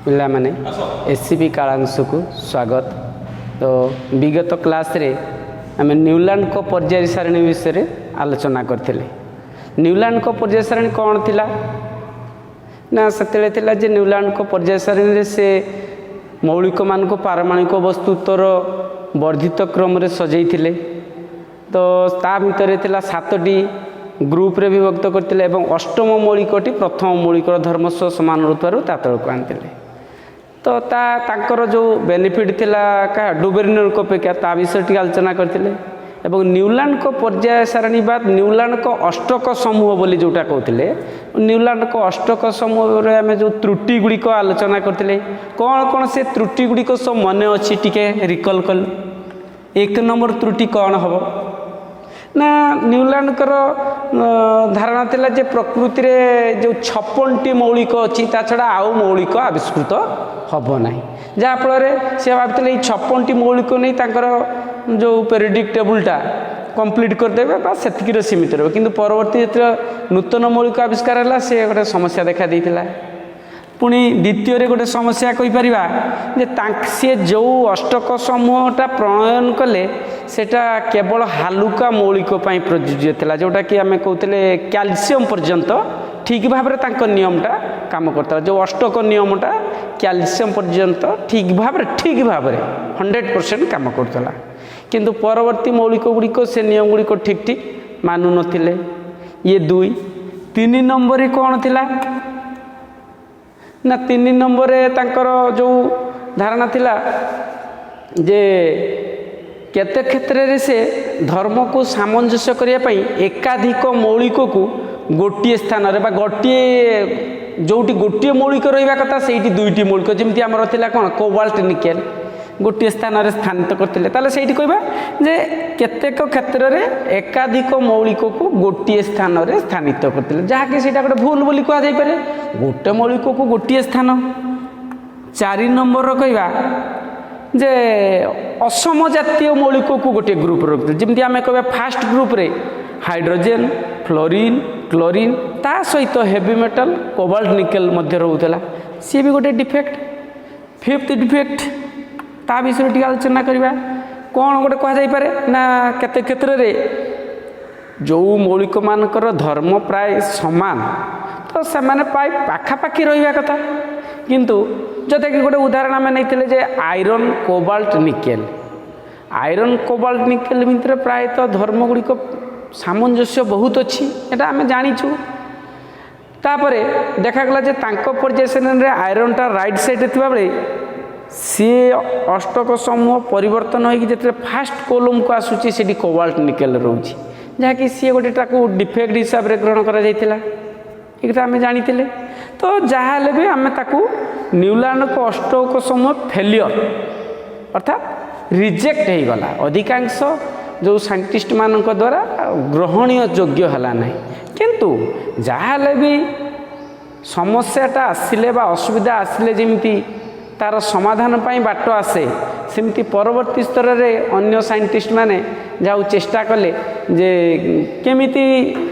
पिला माने एससीपी कालांशु को स्वागत। तो विगत क्लास रे आम न्यूलैंड को पर्याय सारणी विषय रे आलोचना करते। न्यूलैंड को पर्याय सारणी कौन थिला ना से न्यूलैंड को पर्याय सारणी से मौलिक मान को पारमाणिक वस्तुत्वर वर्धित क्रम रे सजाई। तो ता भितर थिला 7टी ग्रुप रे विभक्त करथिले एवं अष्टम मौलिकटी प्रथम मौलिक धर्म सह समान रूपरू ता तळक आनथिले। तो तांकर जो बेनिफिट थिला का डुबेरिनर अपेक्षा ता विषय टी आलोचना करथिले एवं न्यूलैंड को पर्याय सारणी बाद न्यूलैंड को अष्टक समूह बोली जोटा कहते न्यूलैंड को अष्टक समूह रे आमे जो त्रुटि गुड़िक आलोचना करथिले कौन कौन से त्रुटि गुड़िक सब मन अच्छी टिके रिकल कल। 1 नंबर त्रुटि कौन हम ना न्यूलैंड कर धारणा थिला जे प्रकृति रे जो 56टी मौलिक अच्छी ता छड़ा आउ मौलिक आविष्कृत हब नहीं जहाँफल से भाई 56टी मौलिक नहीं तांकर जो पेरिडिक टेबुलटा कंप्लीट करदेवे बा सेतिकी सीमित रहे किंतु परवर्ती जो नूतन मौलिक आविष्कार है से गोटे समस्या देखा देता। पुणी द्वितीय गोटे समस्या कहीपर सी जो अष्टक समूहटा प्रणयन कले सेटा केवल हालुका मौलिक प्रযোज्य था जोटा कि आम कहते कैल्शियम पर्यंत ठीक भाव में नियमटा काम करता। जो अष्टक नियमटा कैल्शियम पर्यंत ठीक भाव 100% काम करता किंतु परवर्ती मौलिक गुड़िक से नियम गुड़िक ठीक ठीक मानु नथिले। ये 2 3 नंबर कौन थिला ना 3 नंबर तांकर जो धारणा थिला जे केते क्षेत्र रे से धर्म को सामंजस्य करिया पई एकाधिक मौलिक को गोटे स्थान रे बा गोटे जोटी गोटे मौलिक रहिबा कथा सेठी 2टी मौलिक जेमति हमर थिला कोन कोबाल्ट निकेल गोटे स्थान रे स्थानित करथिले ताले सेठी कहबा जे केतेक क्षेत्र रे एकाधिक मौलिक को गोटे स्थान रे स्थानित करथिले जहा कि सेटा गोटे भूल बोली कहा जाई पारे गोटे मौलिक को गोटे स्थान। 4 नंबर रो कहबा जे असम जातीय मौलिक को गोटे ग्रुप रखते जमी आम कह फास्ट ग्रुप रे हाइड्रोजेन फ्लोरीन क्लोरीन ता सहित हेवी मेटल कोबाल्ट निकेल मध्य रोला सी भी गोटे डिफेक्ट। 5th डिफेक्ट ता विषय टी आलोचना करवा कौन गोटे कह जाई पारे ना केते क्षेत्र रे जो मौलिक मानकर धर्म प्राय समान तो से माने प्राय पाखापाखि रहिबा कथा किंतु जैसे कि गोटे उदाहरण आम नहीं आयरन कोबाल्ट निकेल भितर प्रायतः धर्म गुड़िक सामंजस्य बहुत अच्छी एटा आम जाचु। तापर देखागला जे तांको पर्याय आयरनटा राइट साइड थी बेले सी अष्टक समूह परिवर्तन होते फास्ट कोलम को आसूची से कोबाल्ट निकेल रोचे जहाँकि सी गोटे डिफेक्ट हिसाब से ग्रहण करा आम जानी। तो जहाँ भी आम ताकू न्यूलैंड को अष्टक समूह फेलियर अर्थात रिजेक्ट हो गला अधिकांश जो साइंटिस्ट मान द्वारा ग्रहणीय योग्य है ना किंतु जहाँ भी समस्याटा आसिले बा असुविधा आसिले जमी तार समाधान पाई बाट आसे सेमती परवर्ती स्तर में अन्य साइंटिस्ट माने जाऊ चेष्टा कले जे केमिति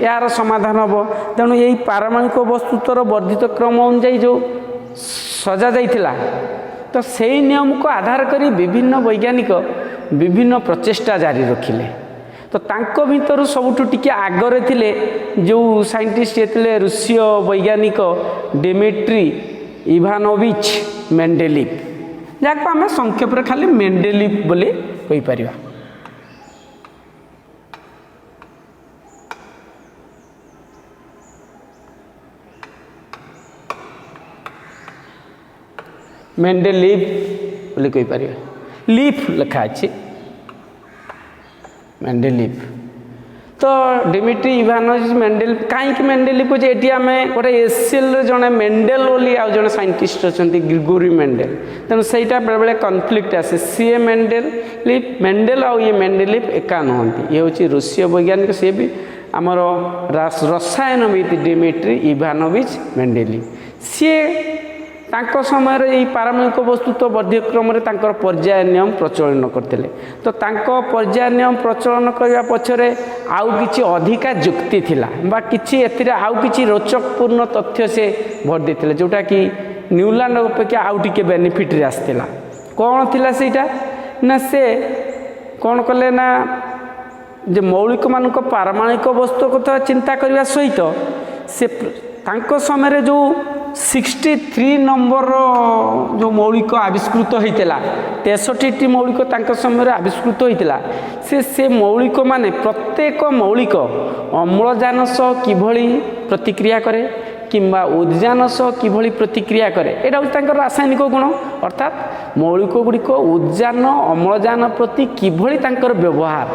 यार समाधान हम तेणु यही पारमाणिक वस्तुत्वर वर्धित क्रम अनुଯାयी जो सजा जाइथिला तो सही नियम को आधार करी विभिन्न वैज्ञानिक विभिन्न प्रचेष्टा जारी रखिले। तो तांको भितर सबुठु टिके आगरे थिले जो साइंटिस्ट ये रूसीय वैज्ञानिक डिमिट्री इवानोविच मेंडेलिव जहाँ आम संक्षेप रे खाली मेंडेलिव बोली कहि परिबा। मेंडेलिव बोली कहि परिबा लीफ लिखा अछि मेंडेलिव। तो डिमिट्री इवानोविच मेंडेलिव कहीं मेंडेलिव को ये आम गोटे एसीएल जड़े मेंडेल बोली आ जड़े साइंटिस्ट अच्छा ग्रिगोरी मेंडेल तेणु सहीटा बेले बेले कन्फ्लिक्ट आसे सी मेंडेल आ ये मेंडेलिव एका नुहति ये हूँ रूसीय वैज्ञानिक सी भी आमर रसायनविद डिमिट्री इवानोविच मेंडेलिव सी तांको समय यही पारमाणिक वस्तुत्व वर्ध्यक्रम पर्याय नियम प्रचलन करते। तो तांको पर्याय नियम प्रचलन करने पछरे आउ किछि अधिका युक्ति थिला बा किछि एथिरे आउ किछि रोचकपूर्ण तथ्य से भर देथिले जोटा कि न्यूलैंड अपेक्षा आउ टिके बेनिफिट रे आसथिला कौन थिला सेटा ना से कौन कले ना जे मौलिक मानक पारमाणिक वस्तु कथा चिंता करने सहित से तांको समय जो 63 नंबर जो मौलिक आविष्कृत होता 63टी मौलिक तांको समय आविष्कृत होता से मौलिक माने प्रत्येक मौलिक अम्लजान सह किभली प्रतिक्रिया करे किंबा उद्जान सह किभली प्रतिक्रिया करे एटा हूँ रासायनिक गुण अर्थात मौलिक गुड़िक उद्जान अम्लजान प्रति किभली तांकर व्यवहार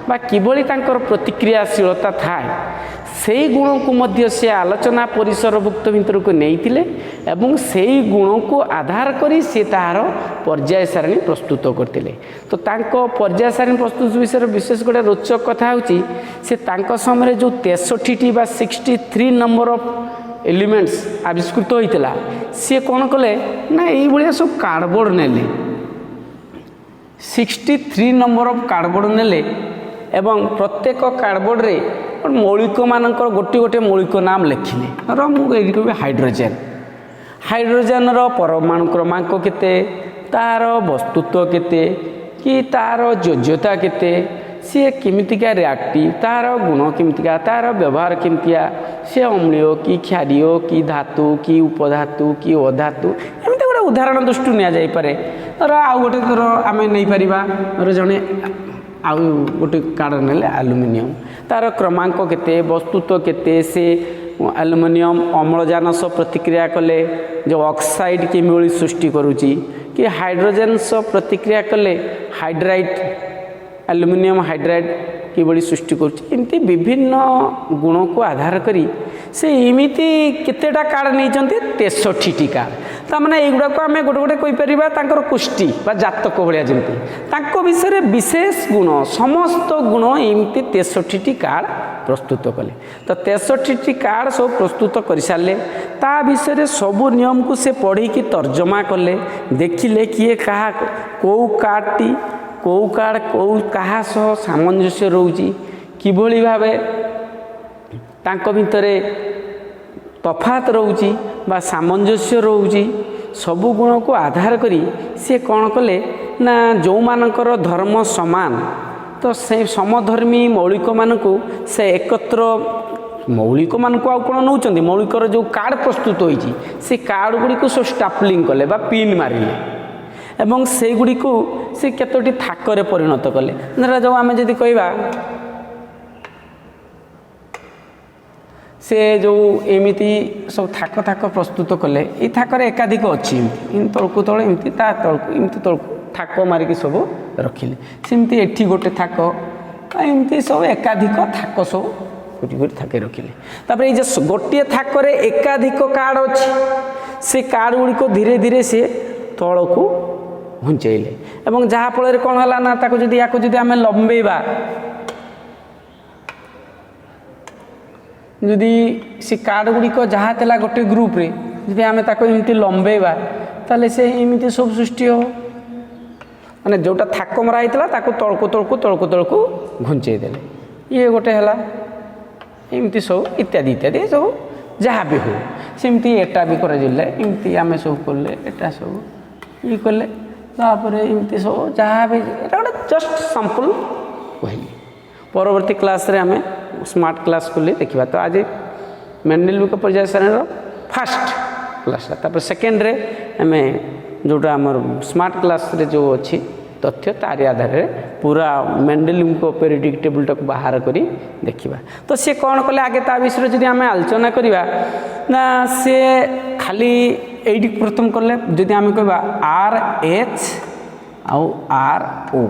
बा किभली तांकर प्रतिक्रियाशीलता थाए से गुण को मध्य से आलोचना परिसरभुक्त भितर को नहीं एवं से गुण को आधार करी से तार पर्याय सारणी प्रस्तुत करते तो तांको पर्याय सारणी प्रस्तुत विषय विशेष गोटे रोचक कथा होची से तांको समय जो 63टी बा 63 नंबर ऑफ एलिमेंट्स आविष्कृत होता सी कौन कले ना ये सब कार्डबोर्ड नेले 63 नंबर ऑफ कार्डबोर्ड नेले एवं प्रत्येक कार्डबोर्ड रे मौलिक मानकर गोटे गोटे मौलिक नाम लिखिले र मुझे हाइड्रोजेन हाइड्रोजेन परमाणु क्रमांक केते तार वस्तुत्व केते कि तार योज्यता केते सी केमितिका रिएक्टिव तार गुण केमितिका तार व्यवहार केमितिया सी अम्लीय कि क्षारीय कि धातु कि उपधातु कि अधातु एमती गोटे उदाहरण दृष्टि नि जाई पारे र आउ गोटे थर आमे नै परिबा र जणे आउ गोटे कार्ड नेले एल्युमिनियम तार क्रमांक केते वस्तुत्व केते से एल्युमिनियम अम्लजान सह प्रतिक्रिया कले जो ऑक्साइड केमिकल सृष्टि करुची कि हाइड्रोजन सह प्रतिक्रिया कले हाइड्राइड एल्युमिनियम हाइड्राइड किभली सृष्टि करती विभिन्न गुण को आधार करी से इमिति केतेटा कार्ड नहीं 63टी कार्ड ताने युवा को आम गोटे गोटे कहीपर तांकर कुष्टी बा जातक भाया जमी विषय विशेष गुण समस्त गुण एमती 63टी कार्ड प्रस्तुत कले तो 63टी कार्ड सब प्रस्तुत कर सारे ता विषय सबू नियम को से पढ़ी की तर्जमा कले देखिले किए कहा कौ कार्डटी कौ कार्ड कौ कहा सह सामंजस्य रोची किभली भावे तांको भितरे तफात रोची बा सामंजस्य रोची सबु गुण को आधार करी से कौन कले ना जो मानकर धर्म समान तो से समधर्मी मौलिक मान को से एकत्र मौलिक मान को कौन नौकरी मौलिकर जो कार्ड प्रस्तुत होती से कार्ड गुड़ी को सब स्टापलिंग कले बा पिन मारिले एवं से गुड़ी को से केतोटी थाकर परिणत कले धरा जो आम जदि कहवा से जो एमिति सब थाक थाक प्रस्तुत कले ये थाकर एकाधिक अच्छी तलकू तल एमती ता तलकू एमती तलकू थाक मारिकी सब रखिले सेमती एठी गोटे थाक एमती सब एकाधिक थाक सब गोटी गोटी थाके रखिले तापर ये गोटे थाकर एकाधिक कार्ड अच्छी से कार्ड गुड़ी को धीरे धीरे से तलकू घुंचेले एवं जहाँ फल कौन है ना ताको जदि या जदि आम लंबेबा जदि से कार्ड गुड़िक जहाँ था गोटे ग्रुप रे जदि आम एमती लंबेबा ताले से एमती सब सृष्टि हो माने जोटा थाक मरा होता तलकू तलकू तलकू तलकू घुंचे देले ये गोटे है एमती सब इत्यादि इत्यादि सब जहाँ भी हो सेमती एटा भी करमती आम सब कले एटा सब ये कले तापर एमती सब जहाँ भी गोटे जस्ट सैंपल कहली परवर्ती क्लास रे आमे स्मार्ट क्लास को देखा तो आज मेंडेल का पर्याय सारणी फास्ट क्लास तापर सेकेंड रे आम जोटा आमर स्मार्ट क्लास रे जो अच्छी तथ्य तारी आधार रे पूरा मेंडेल को पेरियोडिक टेबल टाक बाहर करी देखिबा तो सी कौन कले आगे ता विषय जदि आम आलोचना करिबा ना से खाली एडी प्रथम कले जदि आम कहबा आर एच आउ आर ओ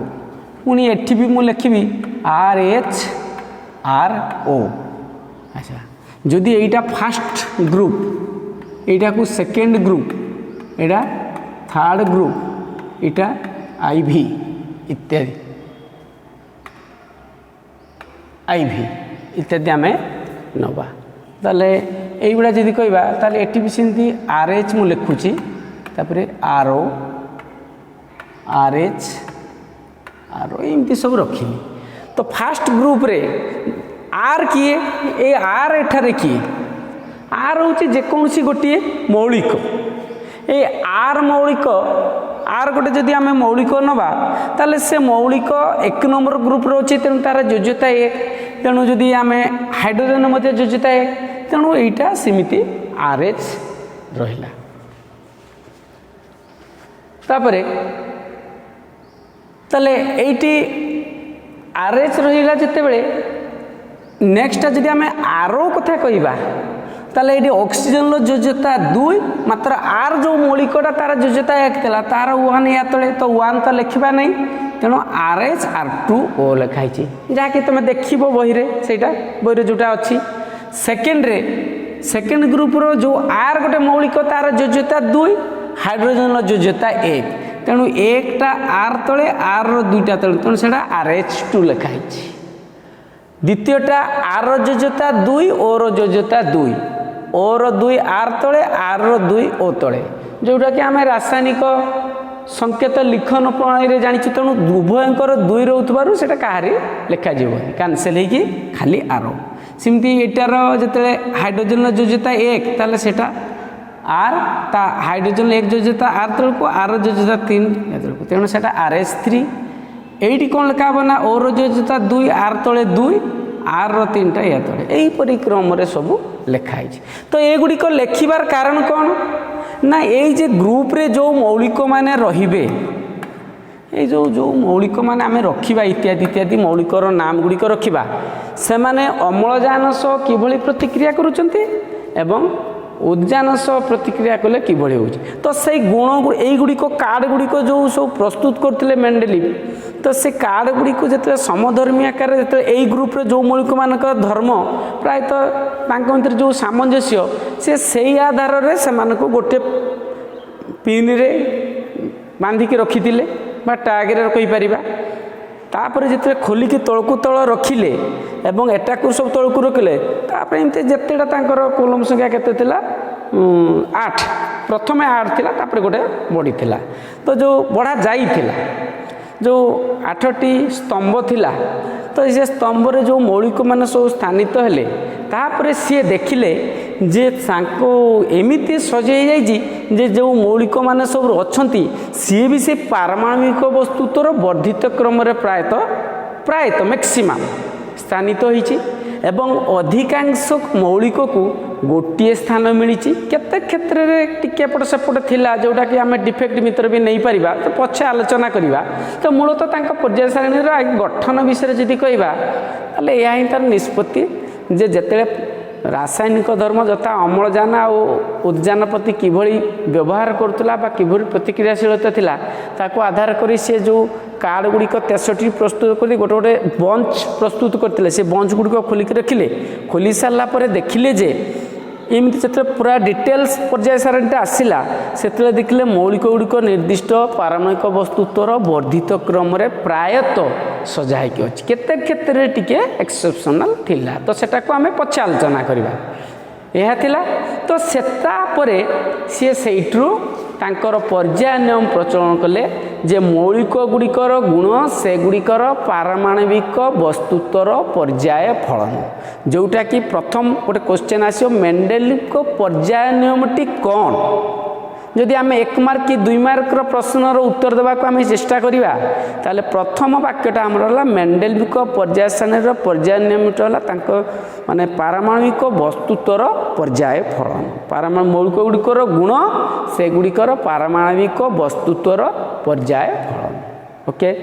पुणी एठी भी मु लिखिबी आर एच आर ओ अच्छा जदि एटा फास्ट ग्रुप एटा को सेकेंड ग्रुप एटा थर्ड ग्रुप एटा आईवी इत्यादि आईवी इत्यादि आम नवा ताले एइगुड़ा जदि कहबा ताले एटी भी सेमती आर एच मु लिखुची तापरे R O R H R O एमती सब रखिली तो फास्ट ग्रुप रे आर किए ए आर एठारे किए आर हूँ जेकोसी गोटे मौलिक ए आर मौलिक आर गोटे जदि आम मौलिक नवा ताले से मौलिक 1 नंबर ग्रुप अच्छे तेणु तार योज्यता 1 तेणु जदि आम हाइड्रोजन मध्य योज्यता 1 तेणु यहीटा सेमती RH रहिला। तापरे ताले एटी RH रहिला जेतेबेले नेक्स्ट जदि आम आरो कथा कहबा ताले ये ऑक्सीजन योज्यता 2 मात्र आर जो मौलिकटा तार योज्यता 1 थिला तार 1 या तले तो 1 तो लिखा नहीं तेणु RH R2O लिखाई जहाँकि तुम देखो बही सेटा बही जोटा अच्छी सेकेंड ग्रुप रो जो आर गोटे मौलिक तार योज्यता 2 हाइड्रोजन योज्यता 1 तेणु 1टा आर तले आर रो 2टा तले तेणु से RH2 लिखाई। द्वितीयटा आर योज्यता 2 ओ रो योज्यता 2 ओ रो 2 आर तले आर रो 2 ओ तले जोटा कि आम रासायनिक संकेत लिखन प्रणाली जानी तेणु उभयंकर 2 रोथबार से कहारी लिखा कैनसल होगी खाली आर सेमती एटार जो हाइड्रोजन योज्यता 1 ताले सेटा आर ता हाइड्रोजन 1 योज्यता आर तलू आर योज्यता 3 तलू तेणु से RH3 एटी कौन लिखा हे ना ओ योज्यता 2 आर तले 2 आर रो 3टा या तले यहीपरि क्रम सब लिखाई। तो एगुड़िक लिखिबार कारण कौन ना ये ग्रुप रे जो मौलिक माने रहिबे ये जो मौलिक माने आमे रखिबा इत्यादि इत्यादि मौलिकर नाम गुड़िक रखिबा से माने अम्लजान सह किभली प्रतिक्रिया करुचंती एवं उद्जान सह प्रतिक्रिया कले किभली होउची। तो से गुण एगुड़िक कार्ड गुड़िक जो सब प्रस्तुत करथिले मेंडेलिव तो से कार्ड गुड़िक जो समधर्मी आकार जो यही ग्रुप रे जो मौलिक मानक धर्म प्रायतः जो सामंजस्य से सही आधार रे से मानको गोटे पिन रे बांधिकी रखिथिले बा टैग रे कहि परिबा तापर जिते खोलिकी तलकू तल रखिले एवं एटाकू सब तलकू रखिले तापर एमती जितेटा तांकर कोलम संख्या केते थिला 8 प्रथमे 8 थिला तापर गोटे बड़ी थिला तो जो बढ़ा जाई थिला जो 8टी स्तंभ थिला तो ये स्तंभ रे जो मौलिक मान सब स्थानित हेले तापर सी देखिले जे सांको एमिति सजै जाइजी जे जो मौलिक मान सब अछंती सी भी से पारमाणविक वस्तुत्वर वर्धित क्रम रे प्रायतः मैक्सिमम स्थानित होइछि एवं अधिकांश मौलिक को गोटे स्थान मिली केते क्षेत्र में टिके एपट सेपट थिला जोटा कि आम डिफेक्ट मित्र भी नहीं पारिबा तो पछे आलोचना करिबा। तो मूलतः तांका पर्याय सारणी गठन विषय जदि कहबा ताले या ही तार निष्पत्ति जे जेते रासायनिक धर्म जथा अम्लजान और उद्जान प्रति किभली व्यवहार करुला किभली प्रतिक्रियाशीलता थिला ताको आधार करी से जो कार्ड गुड़िक 63 प्रस्तुत कर गोटे गोटे बंच प्रस्तुत करते से बंच गुड़िक खोलिक रखिले खोली सारा पर देखिले जे एमती जो पूरा डिटेल्स पर्याय सारणीटा आसला से देखिले मौलिक गुड़िक निर्दिष्ट पारमाणविक वस्तुत्वर वर्धित क्रम प्रायतः सजाइक अच्छी केते क्षेत्र टिके एक्सेप्शनल थिला तो सेटा को आमे पछे आलोचना करिबा यह थिला। तो सेता परे सी सेइट्रु तांकर पर्याय नियम प्रचलन कले जे मौलिक गुड़िकर गुण से गुड़िकर पारमाणविक वस्तुत्वर पर्याय फलन जोटा कि प्रथम गोटे क्वेश्चन आसो मेंडेलिव पर्याय नियमटी कौन जदि आम 1 मार्क कि 2 मार्क प्रश्नर उत्तर देवाक आम चेष्टा करिबा ताले प्रथम वाक्यटा हमर मेंडेलिव पर्याय सारणी पर्याय नियमटा माने पारमाणविक वस्तुत्वर पर्याय फलन पारमाणु मौलिक गुड़िकर गुण से गुड़िकर पारमाणविक वस्तुत्वर पर्याय फलन ओके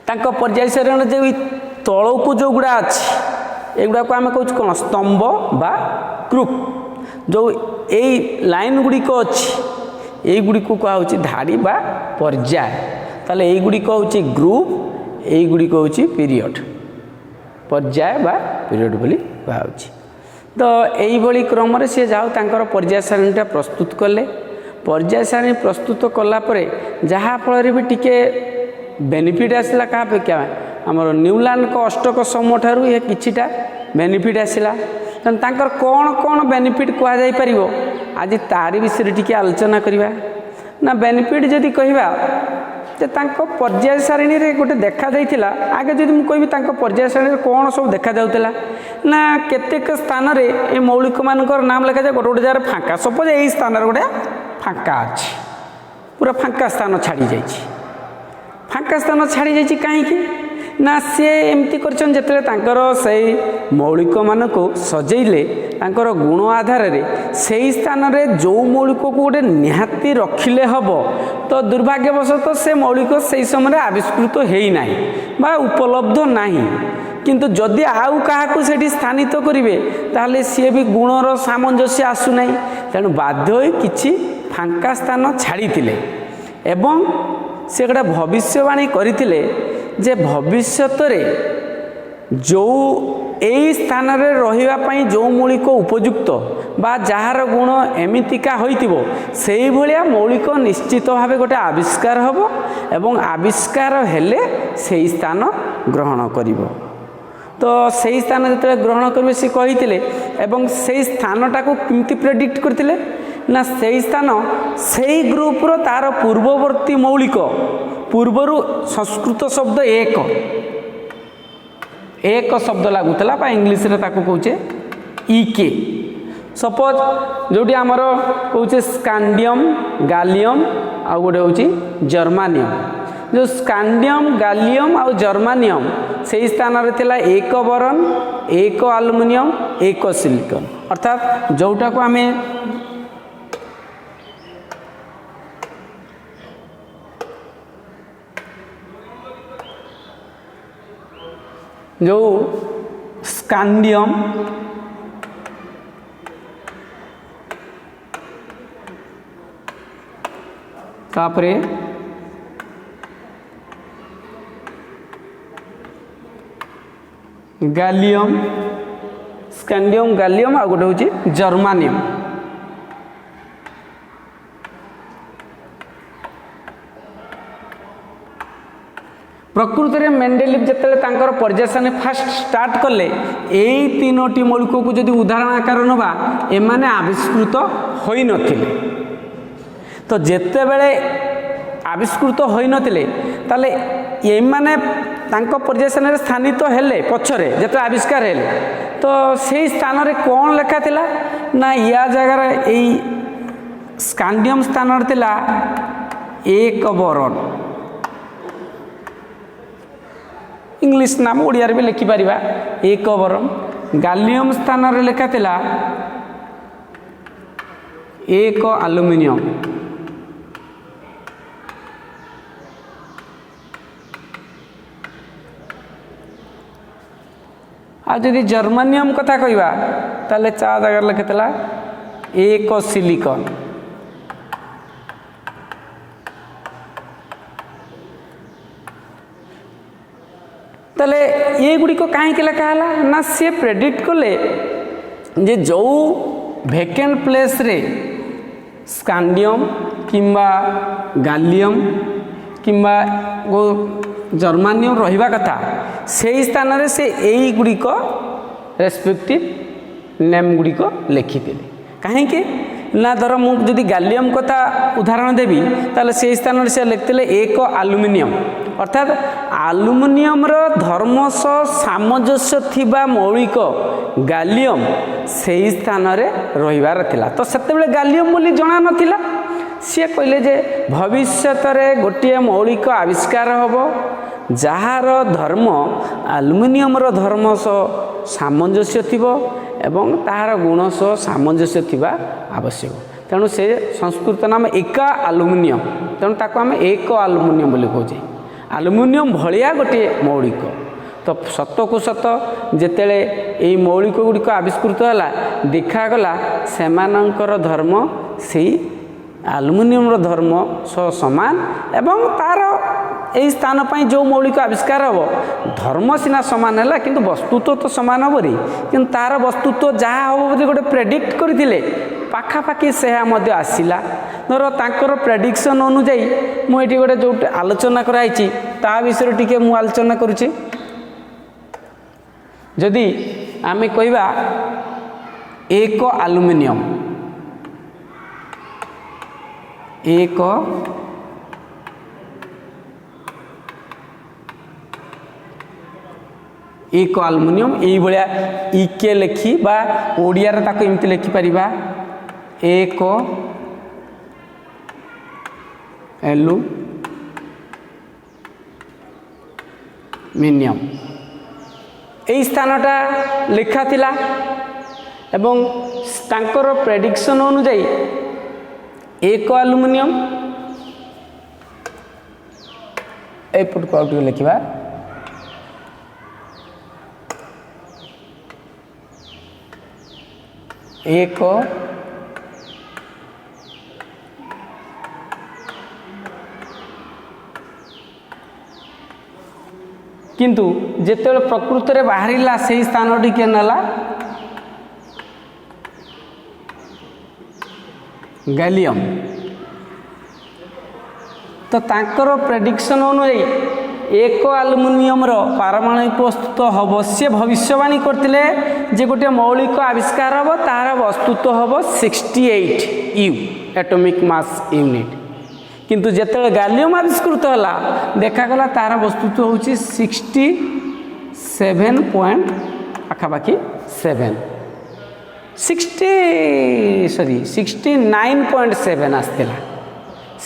तांको पर्याय सारणी जो तलकू जो गुड़ा अच्छी एगुड़ा को आम कहूँ कौन स्तंभ बा ग्रुप जो यही लाइन गुड़िक अच्छी यही गुड़िक कहुच्छी धाड़ी बा पर्याय ताले यही गुड़िक हूँ ग्रुप यही गुड़िक हूँ पीरियड पर्याय बा पीरियड बोली कहुच्छी। तो यही क्रम से जाओ तांकर पर्याय सारणीटा प्रस्तुत कले पर्याय सारणी प्रस्तुत कलापर जहाँफल भी टिके बेनिफिट आसला क्या अपेक्षा आमर न्यूलैंड अष्टक समूह ठारू ये किछिटा बेनिफिट आसला तांकर कौन कौन बेनिफिट कहुपर आज तारी विषय टिके आलोचना करवा ना बेनिफिट जदि कहवा तो पर्याय सारणी रे गोटे देखा जाइथिला आगे जदि मु कहबी तांको पर्याय सारणी कौन सब देखा जाउतला ना केतेक स्थान रे ए मौलिक मानकर नाम लिखा जाए गोटे गोटे जगह फाँका सपोज यही स्थान गोटे फांका अच्छी पूरा फांका स्थान छाड़ी जाइए फांका स्थान छाड़ी जाइए कहीं ना सी एमती कर से मौलिक मान को सजेले गुण आधार से स्थान में जो मौलिक को गोटे निहाती रखिले हम तो दुर्भाग्यवशतः से मौलिक से समय आविष्कृत होना बा उपलब्ध नहीं किंतु जदि आउ क्या से स्थानित करेंगे ताहले सी भी गुणर सामंजस्य आसुना तेणु बाध्य किसी फांका स्थान छाड़ी एवं से गोटे भविष्यवाणी करते जे भविष्यत जो यही स्थान में रही जो मौलिक उपयुक्त बा जार गुण एमतिका होइतिबो सेही भलिया मौलिक निश्चित भाव गोटे आविष्कार हम एवं आविष्कार हेले से स्थान ग्रहण करिवो तो से स्थान जो ग्रहण करेंगे सी कही एवं से स्थानटा को केमती प्रेडिक्ट करते ना से स्थान से ग्रुपर तार पूर्ववर्ती मौलिक पूर्वर संस्कृत शब्द एक शब्द लगुला बा इंग्लीश रे ताको कहूचे इके सपोज जोटी आमर कहूचे स्कांडियम गालियम आ गोटे हूँ जर्मानियम जो स्कांडियम गालियम आ जर्मानियम से स्थान में थिला एक बोरन एक आलुमिनियम एक सिलिकॉन अर्थात जोटा को आम जो स्कांडियम तापरे गालियम स्कांडियम गालियम आ गोटे हूँ जर्मानियम प्रकृति में मेंडेलिव जिते पर्यवेक्षण फास्ट स्टार्ट कले यही तीनोटी मौलिक को जदि उदाहरण आकार नवा एमाने आविष्कृत होई नथिले तो जेते बेले आविष्कृत होई नथिले ताले एमाने तांको पर्यवेक्षण में स्थानित हेले पछरे जेते आविष्कार हेले तो से स्थान रे कौन लेखा थिला ना या जगह यही स्कांडियम स्थान थिला एक बोरन इंग्लिश नाम ओडिया भी लिखिपर एक बोरन गालियम स्थान रे लेखा थिला एक आलुमिनियम आ जदि जर्मानियम कथा कहवा ताले चा जगह लिखा थिला एक सिलिकॉन ताले ये गुड़ी को कहीं लिखा ना सी प्रेडिक्ट कले जे जो वेकेंट प्लेस रे स्कांडियम किंबा गालियम किंबा वो जर्मानियम रहिबा कथा से स्थान रे से यही गुड़ी को रेस्पेक्टिव नेम गुड़ी को लिखिते कहीं ना धर मुझे गालियम कथा उदाहरण देवी ताले से स्थान से लिखते एक आलुमिनियम अर्थात आलुमिनियम धर्म सह सामंजस्य थिबा मौलिक गालियम से स्थान रे रहिबार थिला तो सेतेबेले गालियम बोली जणा नथिला सी कहले जे भविष्यत रे गोटे मौलिक आविष्कार होबो जार धर्म आलुमिनियम धर्म सह सामंजस्य थिबो एवं तार गुण सह सामंजस्य थिबा आवश्यक तेणु से संस्कृत नाम एका आलुमिनियम तेणु ताको आम एक आलुमिनियम बोली कहूचे आलुमिनियम भलिया गोटे मौलिक तो सत को सत जेतेले यही मौलिक गुड़िक आविष्कृत है देखागला सेमानंकर धर्म से आलुमिनियम धर्म सह समान एवं तार यही स्थान पर जो मौलिक आविष्कार हम धर्म सीना सामान है किंतु वस्तुत्व तो सामान हम कि तार वस्तुत्व जहाँ हम बोली गोटे प्रेडिक्ट करते पाखापाखि से आसला धर तांकर प्रेडिक्शन अनुजाई मुझे गोटे जो आलोचना कराई ता विषय टी मु आलोचना करुच्ची जदि आम कहवा एक आलुमिनियम एक एक आलुमिनियम यही भाया इके लिखी बा ओडिया ताको एमती लिखिपर एक एल्युमिनियम यही स्थानटा लिखा थिला एवं तांकर प्रेडिक्शन अनुजाई एक एल्युमिनियम एपट को आउट लिखा एक किंतु जेते प्रकृत में बाहरिला से स्थान टी के नाला गैलियम तो तांकर प्रेडिक्शन अनुयायी एक एल्युमिनियम पारमाणविक वस्तुत्व हम सी भविष्यवाणी करते जे गोटे मौलिक आविष्कार हम तार वस्तुत्व हम 68 यू एटॉमिक मास यूनिट किंतु जेते गैलियम आविष्कृत होला देखागला तार वस्तुत्व होची 67 पॉइंट आखापाखि 69.7 आसला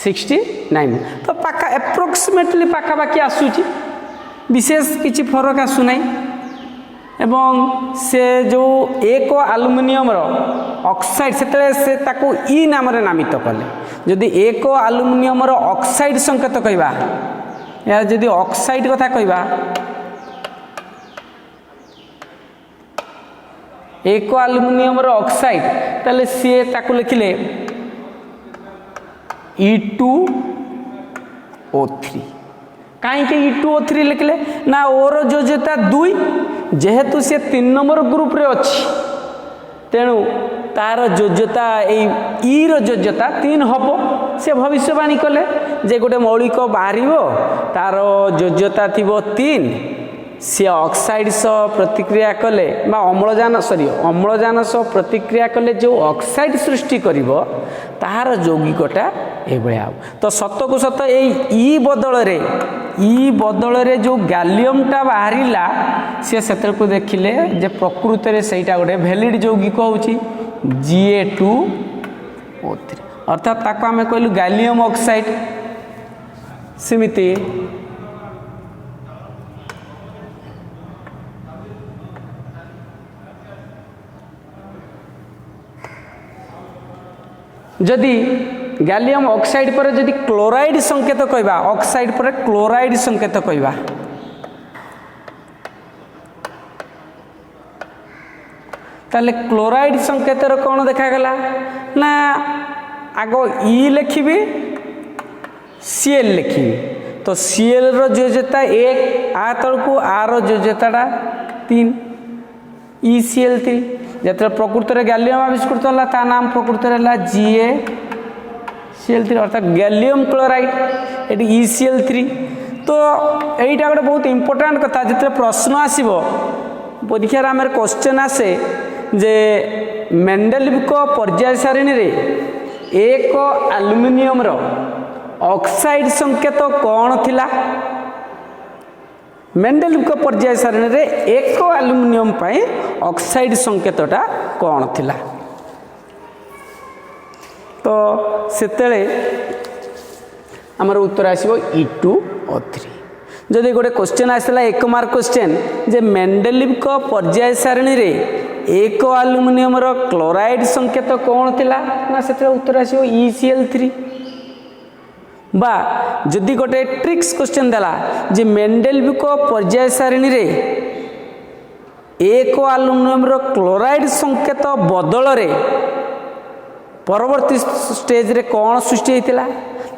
69 तो पाखा एप्रोक्सीमेटली पाखापाखि आसूची विशेष किसी फरक आसुना एवं से जो एक एल्युमिनियम ऑक्साइड से ताकू ई नाम नामित कले जदि एक एल्युमिनियम ऑक्साइड संकेत कहवा या जदि ऑक्साइड कथा कहवा एक एल्युमिनियम ऑक्साइड ताले सी ताकू लिखिले E2O3 कहीं E2O3 लिखले ना ओर योज्यता 2 जेहेतु सी 3 नंबर ग्रुप रे अच्छी तेणु तार योज्यता ई योज्यता 3 हम से भविष्यवाणी कले जे गोटे मौलिक बाहर तार योज्यता थी 3 सी ऑक्साइड सह प्रतिक्रिया कले बा अम्लजान सह प्रतिक्रिया कले जो ऑक्साइड सृष्टि करिवो तार यौगिकटा एभलिया तो सत को सत ई बदल रे जो गैलियमटा बाहरिला सी से को देखिले जे प्रकृत में सहीटा गोटे वैलिड यौगिक होची Ga2O3 अर्थात ताको आमे कहलु गैलियम ऑक्साइड सेमिति जदि गैलियम ऑक्साइड पर जदि क्लोराइड संकेत कहवा ऑक्साइड पर क्लोराइड संकेत कहवा ताले क्लोराइड संकेत कौन देखागला ना आगो ई लिखी Cl लिखी तो Cl योज्यता 1 आ तलकू आर योज्यता 3 ECl3 जब प्रकृत में गैलियम आविष्कृत होला ता नाम प्रकृत में GaCl3 अर्थात गैलियम क्लोराइड ये ECl3 तो यहीटा गोटे बहुत इंपोर्टाट कथा जो प्रश्न आसो परीक्षार आम क्वेश्चन आसे जे मेंडेलिव पर्याय सारणी रे एक एल्युमिनियम ऑक्साइड संकेत कौन थिला मेंडेलिव पर्याय सारणी रे एक एल्युमिनियम पाई ऑक्साइड संकेतटा कौन थिला तो सेतेले आमर उत्तर आसीबो E2O3 जदि गोटे क्वेश्चन आसला 1 मार्क क्वेश्चन जे मेंडेलिव पर्याय सारणी रे एक एल्युमिनियम क्लोराइड संकेत कौन थिला ना सेतेले उत्तर आसीबो ECl3 बा जदि गोटे ट्रिक्स क्वेश्चन देला जे मेंडेलिव पर्याय सारणी रे एक एल्युमिनियम क्लोराइड संकेत बदल रे परवर्ती स्टेज रे कौन सृष्टि होता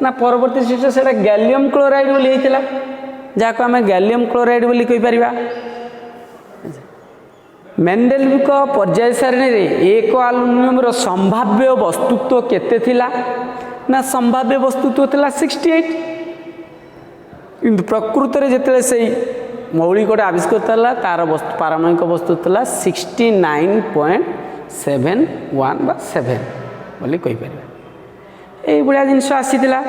ना परवर्ती स्टेज से गैलियम क्लोराइड बोली होता जहाँ आम गैलियम क्लोराइड बोली कहि परिबा मेंडेलिव पर्याय सारणी रे एक एल्युमिनियम संभाव्य वस्तुत्व केते थिला ना संभाव्य वस्तुत्व थिला 68 किंतु प्रकृत में जिते से मौलिकटा आविष्कृत होला तार पारमाणविक वस्तुत्व थिला 69.71 बा 7 बोली कहि परिबा एई बुढ़िया जिनस आसीला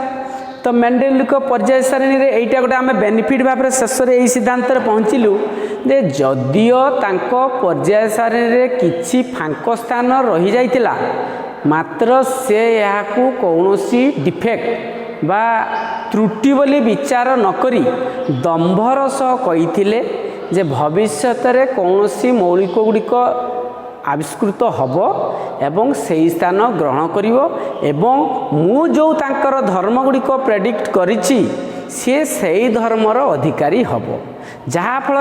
तो मेंडेलिव पर्याय सारणी रे एइटा गोटे आम बेनिफिट भाव शेष में यही सिद्धांत पहुँचलु जे जदिओ तांको पर्याय सारणी रे किछि फांक स्थान रही जाइतिला मात्र से यहाँ कौन डिफेक्ट बा त्रुटि बोली विचार नकरी दंभर सह कहिथिले जे भविष्यत रे कौनसी मौलिक गुड़िक आविष्कृत हब एवं सही स्थान ग्रहण करिवो एवं मु जो तांकर धर्म गुड़िक प्रेडिक्ट करिछि सी सही धर्मर अधिकारी हब जहा फल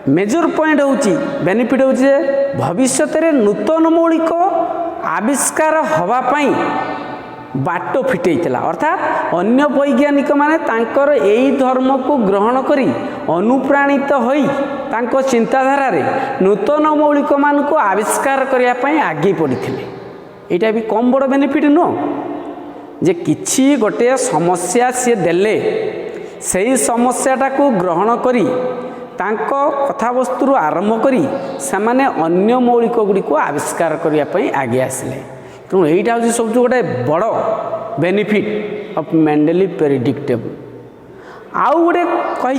मेजर पॉइंट होची बेनिफिट होची भविष्यत रे नूतन मौलिक आविष्कार हवा पाई बाट फिटेइला अर्थात अन्य वैज्ञानिक माने तांकर एई धर्म को ग्रहण करी अनुप्राणित होई तांको चिंताधारा रे नूतन मौलिक मान को आविष्कार करिया पई आगे पड़िथिले। एटा भी कम बड़ बेनिफिट नो जे किछि गोटे समस्या से देले सेही समस्याटा को ग्रहण करी तांको कथावस्तु आरंभ करी सामान्य अन्य मौलिक गुड़ी को आविष्कार करिया पई आगे आसिले। तेणु यहीटा हूँ सब गोटे बड़ बेनिफिट ऑफ मेंडेलिव प्रेडिक्टेबल। आउ गोटे कही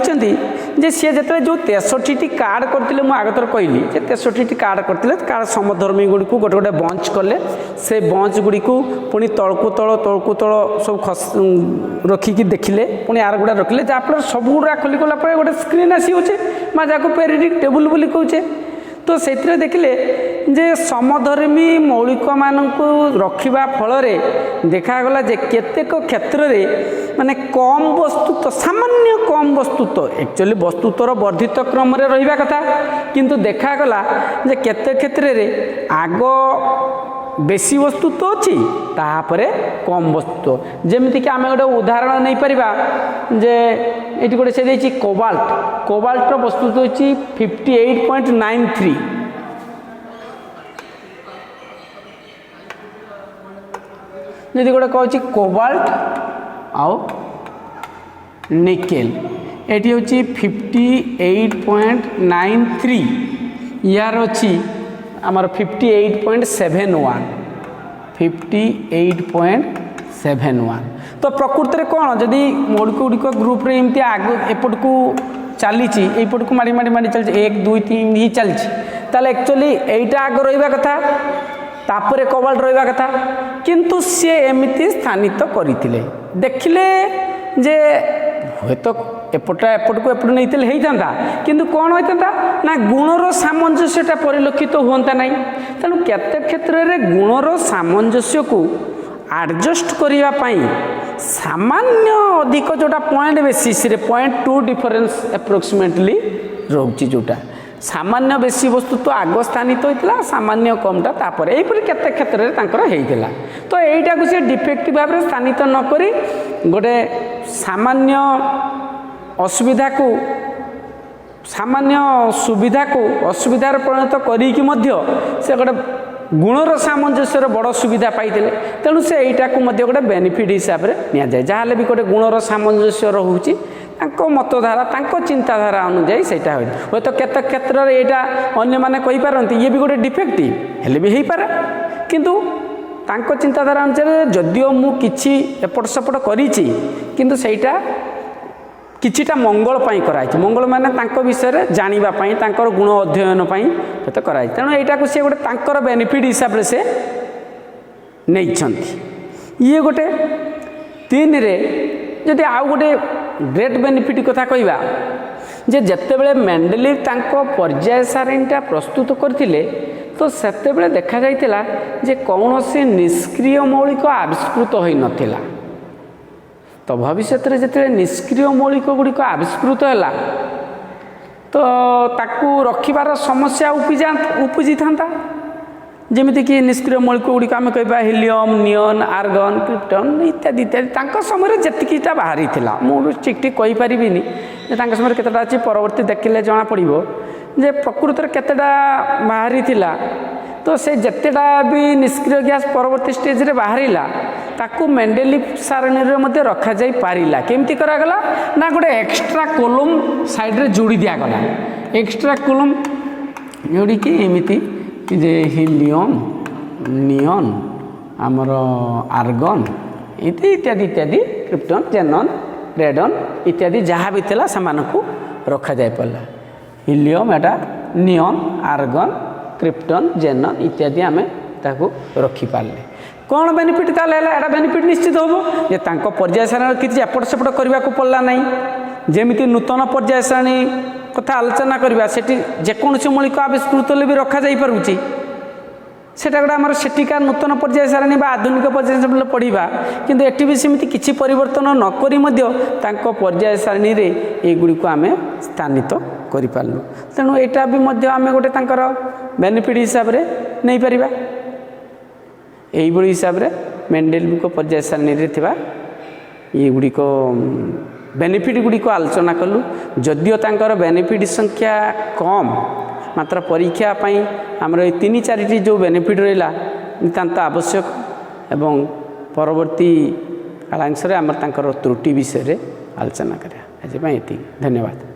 सी जो 63टी कार्ड करते आगतर कहली 63टी कार्ड करते कार्ड समधर्मी गुड़ी को गोटे गोटे बंच कले से बंच गुड़ी को पुणी तलकू तल सब रखिकी देखिले पुणी आर गुड़ा रखिले जहाँफल सब गुड़ा खोली गला गोटे स्क्रीन आसीचे जहाँ प्रेडिक्टेबल बोली कहे तो से देखिले जे समधर्मी मौलिक मानू रखा फल देखागला जे केतेक क्षेत्र में माने कम वस्तुत्व सामान्य कम वस्तुत्व एक्चुअली वस्तुत्वर वर्धित क्रम रे रहिबा कथा किंतु देखागला जे केते क्षेत्र में आग बेसी वस्तुत्व अच्छी तापरे कम वस्तुत्व जेमिति कि आमे गोटे उदाहरण नहीं परिबा जे एटी गोटे से देछि कोबाल्ट वस्तुत्व अछि 58.93 यदि गोटे कहछि कोबाल्ट आउ निकेल एटी होछि 58.93 यार अछि आमर 58.71 तो प्रकृति में कौन जदि मौलिक गुड़िक ग्रुप रे एमती आग एपट को चली एपट को माड़ी माड़ी माड़ी चलती 1 2 3 ही चलती ताले एक्चुअली एटा आग रहा कथा तापरे कोबाल्ट रहा कथा किंतु सी एमती स्थानित करते देखिले जे हे तो एपटा एपट को एपट नहीं होता किंतु कौन होता ना गुणर सामंजस्यटा परिलक्षित तो हुआ ना तेणु केते क्षेत्र में गुणर सामंजस्य को एडजस्ट करने सामान्य अधिक जोटा पॉइंट बेसिस 0.2 डिफरेंस एप्रोक्सीमेटली रोचे जोटा सामान्य बेसी वस्तु तो आग स्थानित होता सामान्य कमटा तापर यहीपरि केते क्षेत्र में तांकर होइतिला तो एटा को से डिफेक्टिव भाव में स्थानित न करी गोटे सामान्य असुविधा को सामान्य सुविधा को असुविधार परिणत करी से गोटे गुणर सामंजस्य बड़ सुविधा पाइते तेणु से यहीटा को गोटे बेनिफिट हिसाब से नि जाए जहाँ भी गोटे गुणर सामंजस्य रोचे मतधारा चिंताधारा अनुजाई से हे तो केत क्षेत्र में यहाँ अन्य मैंने कहींपारती ये भी गोटे डिफेक्टिव हेल्ले भी हो पारे किंतु चिंताधारा अनुसार जदिओ मुझे एपट सेपट करिछि किंतु सेटा किछिटा मंगल पाई कराई मंगल माने तांको विषय रे जानिबा पाई तांकर गुण अध्ययन पाई तो कराई तेणु एटा को से गोटे तांकर बेनिफिट हिसाब रे से नहीं छंती ये गोटे 3 रे जदि आउ गोटे ग्रेट बेनिफिट कथा कहवा जे जेतेबेले मेंडेलिव तांको पर्याय सारणीटा प्रस्तुत करथिले तो सेतेबेले देखा जाइतिला जे कौनसी निष्क्रिय मौलिक आविष्कृत होई नथिला तो भविष्य में जिते निष्क्रिय मौलिक गुड़िक आविष्कृत है तो ताकू रखिबार समस्या उपजी था जमीती कि निष्क्रिय मौलिक गुड़िक आम कह हिलियम नियन आर्गन क्रिप्टन इत्यादि इत्यादि समय जीटा बाहरी मुझे ठीक ठीक कहीपरि समय केतटा अच्छी परवर्ती देखिले जना पड़ो जे प्रकृत में केतटा बाहरी तो से जितेटा भी निष्क्रिय गैस परवर्ती स्टेज रे बाहरिला ताकू मेंडेलिव सारणी रे रखा जाई पारिला केमती करागला ना गोटे एक्स्ट्रा कोलम साइड रे जोड़ी दिया गला एक्स्ट्रा कोलम जोड़ी कि एमिति जे हिलियम नियन आमर आर्गन इत्यादि इत्यादि क्रिप्टन जेनन रेडन इत्यादि जहाँ भी थिला समानकु रखा जाय पड़ला हिलियम एटा नियन आर्गन क्रिप्टन जेनन इत्यादि आमे ताकू रखी पारले कौन बेनिफिट ताले एटा बेनिफिट निश्चित होबो जे तांको पर्याय सारणी किछि एपट सेपट करबा को पड़ला नहीं जेमिति नूतन पर्याय सारणी कथा आलोचना करबा सेठी जेकोनसी मौलिक आविष्कृत भी रखा जाई पारुची सेटा गोटे आमर सेठिका नूतन पर्याय सारणी बा आधुनिक पर्याय सारणी पढ़ा किंतु एटी भी सेमिति किछि परिवर्तन न करी मध्य तांको पर्याय सारणी रे एगुड़ी को आमे स्थानित करि पारलु तेणु एटा भी मध्य आमे गोटे तांकर बेनिफिट हिसाब रे नै परिबा एई बडी हिसाब रे मेंडेल को पर्याय सारणी रे थिबा एगुड़ी को बेनिफिट गुड़ी को आलोचना कलु जदियो तांकर बेनिफिट संख्या कम मात्र परीक्षा पाई आमर ये 3-4 जो बेनिफिट रहा नितांत आवश्यक एवं परवर्ती कालांश आमर तांकर त्रुटि विषय रे आलोचना करा आज धन्यवाद।